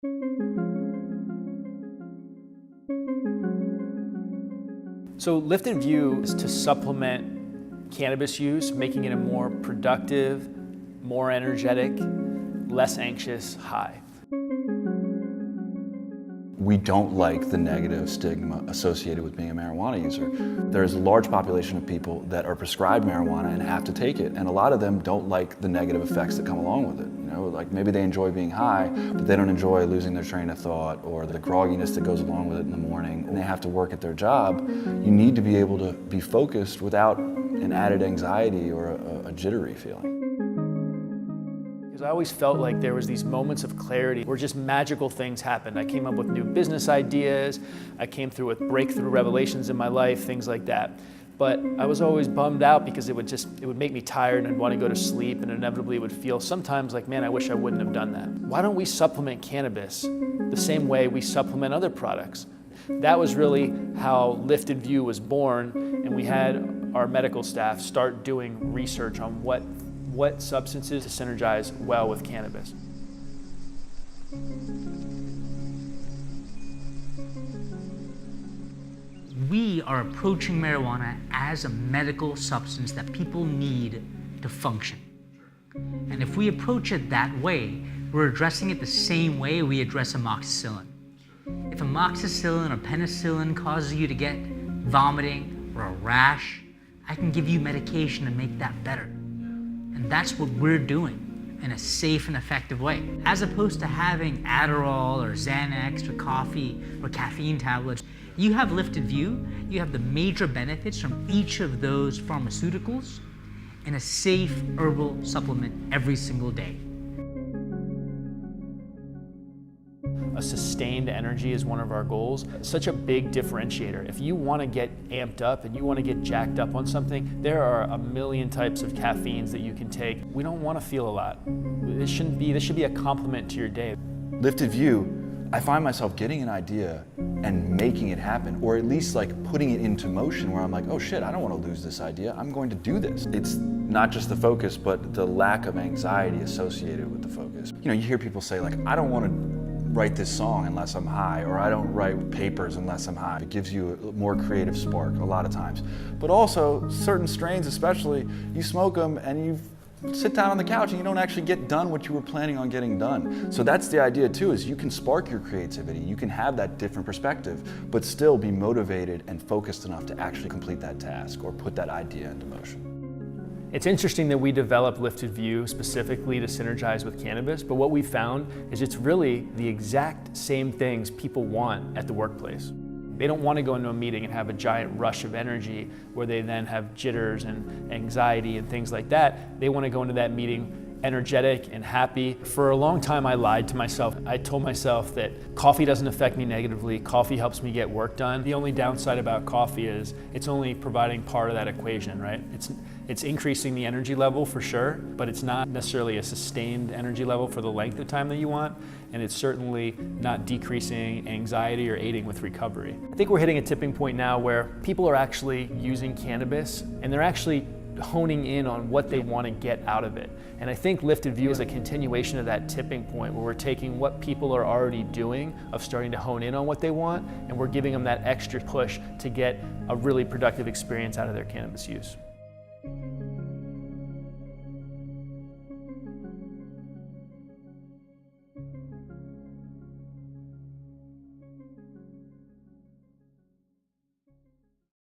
So Lifted View is to supplement cannabis use, making it a more productive, more energetic, less anxious high. We don't like the negative stigma associated with being a marijuana user. There's a large population of people that are prescribed marijuana and have to take it, and a lot of them don't like the negative effects that come along with it. You know, like maybe they enjoy being high, but they don't enjoy losing their train of thought or the grogginess that goes along with it in the morning, and they have to work at their job. You need to be able to be focused without an added anxiety or a jittery feeling. I always felt like there was these moments of clarity where just magical things happened. I came up with new business ideas, I came through with breakthrough revelations in my life, things like that. But I was always bummed out because it would make me tired and I'd want to go to sleep, and inevitably it would feel sometimes like, man, I wish I wouldn't have done that. Why don't we supplement cannabis the same way we supplement other products? That was really how Lifted View was born, and we had our medical staff start doing research on what substances to synergize well with cannabis. We are approaching marijuana as a medical substance that people need to function. And if we approach it that way, we're addressing it the same way we address amoxicillin. If amoxicillin or penicillin causes you to get vomiting or a rash, I can give you medication to make that better. And that's what we're doing in a safe and effective way. As opposed to having Adderall or Xanax or coffee or caffeine tablets, you have Lifted View, you have the major benefits from each of those pharmaceuticals in a safe herbal supplement every single day. A sustained energy is one of our goals. Such a big differentiator. If you want to get amped up and you want to get jacked up on something, there are a million types of caffeines that you can take. We don't want to feel a lot. This should be a complement to your day. Lifted View, I find myself getting an idea and making it happen, or at least like putting it into motion where I'm like, oh shit, I don't want to lose this idea. I'm going to do this. It's not just the focus, but the lack of anxiety associated with the focus. You know, you hear people say like, I don't want to write this song unless I'm high, or I don't write papers unless I'm high. It gives you a more creative spark a lot of times. But also, certain strains especially, you smoke them and you sit down on the couch and you don't actually get done what you were planning on getting done. So that's the idea too, is you can spark your creativity, you can have that different perspective, but still be motivated and focused enough to actually complete that task or put that idea into motion. It's interesting that we developed Lifted View specifically to synergize with cannabis, but what we found is it's really the exact same things people want at the workplace. They don't want to go into a meeting and have a giant rush of energy where they then have jitters and anxiety and things like that. They want to go into that meeting energetic and happy. For a long time, I lied to myself. I told myself that coffee doesn't affect me negatively. Coffee helps me get work done. The only downside about coffee is it's only providing part of that equation, right? It's increasing the energy level for sure, but it's not necessarily a sustained energy level for the length of time that you want, and it's certainly not decreasing anxiety or aiding with recovery. I think we're hitting a tipping point now where people are actually using cannabis, and they're actually honing in on what they want to get out of it. And I think Lifted View is a continuation of that tipping point where we're taking what people are already doing of starting to hone in on what they want, and we're giving them that extra push to get a really productive experience out of their cannabis use.